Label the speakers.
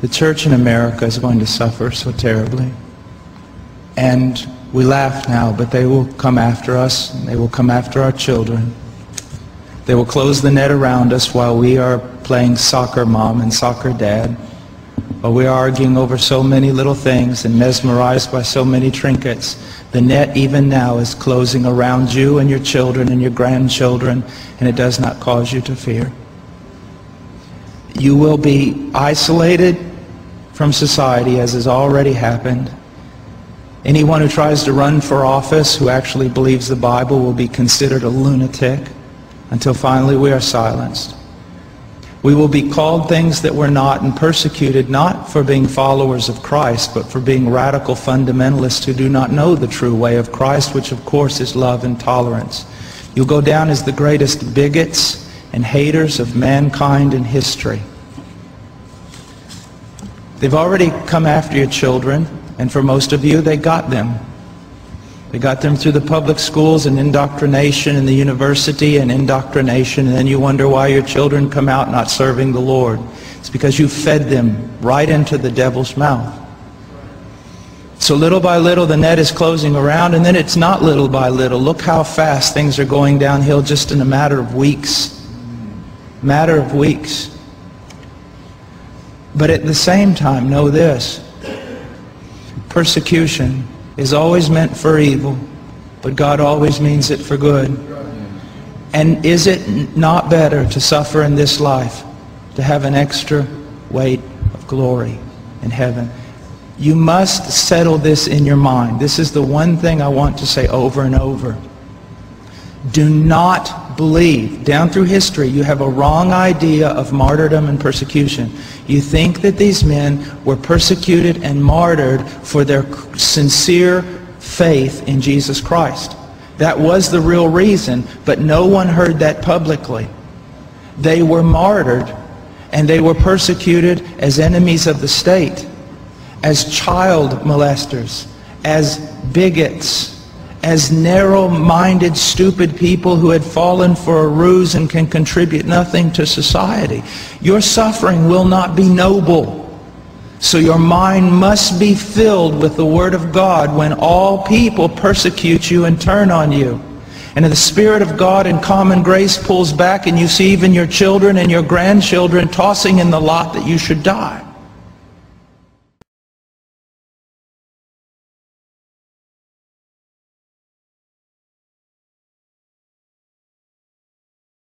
Speaker 1: The church in America is going to suffer so terribly. And we laugh now, but they will come after us, and they will come after our children. They will close the net around us while we are playing soccer mom and soccer dad, while we are arguing over so many little things and mesmerized by so many trinkets. The net even now is closing around you and your children and your grandchildren, and it does not cause you to fear. You will be isolated from society, as has already happened. Anyone who tries to run for office who actually believes the Bible will be considered a lunatic until finally we are silenced. We will be called things that we're not and persecuted not for being followers of Christ, but for being radical fundamentalists who do not know the true way of Christ, which of course is love and tolerance. You'll go down as the greatest bigots and haters of mankind in history. They've already come after your children, and for most of you, they got them. They got them through the public schools and indoctrination, and the university and indoctrination, and then you wonder why your children come out not serving the Lord. It's because you fed them right into the devil's mouth. So little by little the net is closing around, and then it's not little by little. Look how fast things are going downhill just in a matter of weeks. Matter of weeks. But at the same time, know this. Persecution is always meant for evil, but God always means it for good. And is it not better to suffer in this life, to have an extra weight of glory in heaven? You must settle this in your mind. This is the one thing I want to say over and over. Do not believe. Down through history, you have a wrong idea of martyrdom and persecution. You think that these men were persecuted and martyred for their sincere faith in Jesus Christ. That was the real reason, but no one heard that publicly. They were martyred, and they were persecuted as enemies of the state, as child molesters, as bigots, as narrow-minded, stupid people who had fallen for a ruse and can contribute nothing to society. Your suffering will not be noble. So your mind must be filled with the Word of God when all people persecute you and turn on you. And the Spirit of God in common grace pulls back, and you see even your children and your grandchildren tossing in the lot that you should die.